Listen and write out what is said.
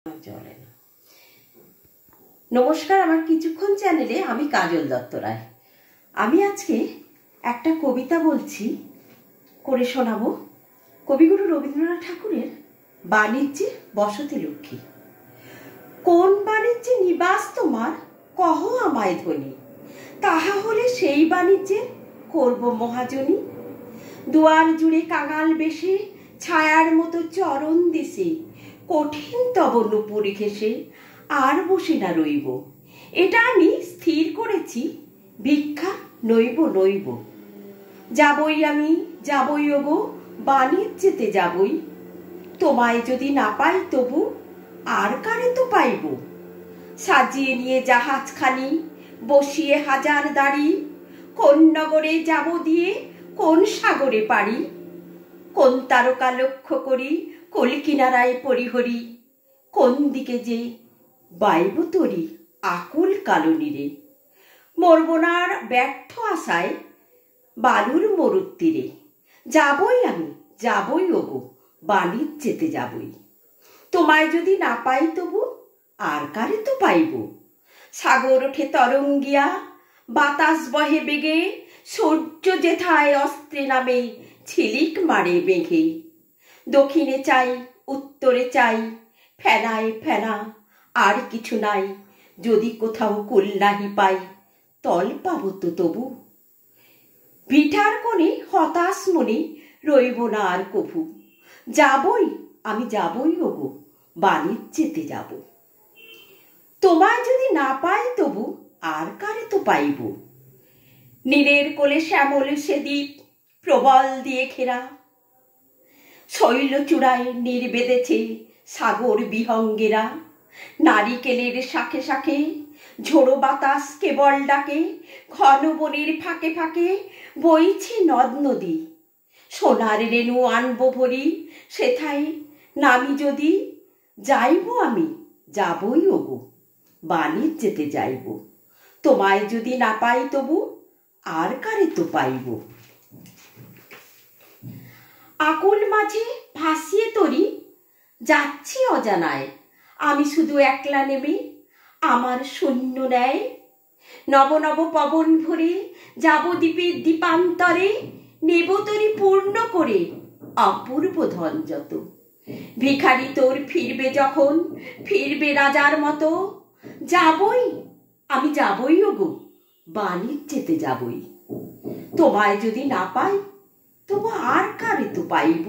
চলে না। নমস্কার, আমার কিছুক্ষণ চ্যানেলে আমি কাজল দত্ত রায়। আমি আজকে একটা কবিতা বলছি, করে শোনাবো। কবিগুরু রবীন্দ্রনাথ ঠাকুরের বাণিজ্যে বসতি লক্ষ্মী। কোন বাণিজ্যে নিবাস তোমার, কহ আমায় ধনী, তাহা হলে সেই বাণিজ্যে করব মহাজনী। দুয়ার জুড়ে কাঙাল বেশে, ছায়ার মতো চরণ দিছে, কঠিন তব নুপুর ঘেসে আর বসে না রইব। এটা আমি স্থির করেছি, ভিক্ষা নইব নইব। যাবই আমি, যাবই ওগো, বাণিজ্যেতে যাবই। তোমায় যদি না পাই তবু আর কারে তো পাইব। সাজিয়ে নিয়ে জাহাজখানি, বসিয়ে হাজার দাড়ি, কোন নগরে যাব দিয়ে, কোন সাগরে পারি। কোন তারকা লক্ষ্য করি, কল কিনারায় পরিহরি, কোন দিকে যে বাইব তরি আকুল কালো নীরে। মরবনার ব্যর্থ আশায় বালুর মরুর তীরে, যাবই আমি, যাবই ওগো, বাণিজ্যেতে যাবই। তোমায় যদি না পাই তবু আর কারে তো পাইব। সাগর ওঠে তরঙ্গিয়া, বাতাস বহে বেগে, সূর্য যেথায় অস্ত্রে নামে ঝিলিক মারে মেঘে। দক্ষিণে চাই, উত্তরে চাই, ফেনায় ফেনা, আর কিছু নাই। যদি কোথাও কুল নাহি পাই, তল পাব তো তবু। ভিটার কোণে হতাশ মনে রইব না আর কভু। যাবই আমি, যাবই ওগো, বাণিজ্যেতে যাব। তোমায় যদি না পাই তবু আর কারে তো পাইব। নীরের কোলে শ্যামল সে দ্বীপ, প্রবল দিয়ে ঘেরা, শৈল চূড়ায় নীর বেঁধেছে সাগর বিহঙ্গেরা। নারিকেলের শাখে শাখে ঝোড়ো বাতাস কেবল ডাকে, ঘন বনের ফাঁকে ফাঁকে বইছে নদ নদী। সোনার রেণু আনবো ভরি, সেথায় নামি যদি, যাইব আমি, যাবই ওগো, বাণিজ্যেতে যাইব। তোমায় যদি না পাই তবু আর কারে তো পাইব। আকুল মাঝে ভাসিয়ে তরি, যাচ্ছি অজানায়, আমি শুধু একলা নেমে আমার শূন্য নেয়। নব নব পবন ভরে যাব দ্বীপের দ্বীপান্তরে, নেব তরি পূর্ণ করে অপূর্ব ধন যত। ভিখারি তোর ফিরবে যখন, ফিরবে রাজার মতো, যাবই আমি, যাবই ওগো, বাণিজ্যেতে যাবই। তোমায় যদি না পাই তবু আর কারে তো পাইব।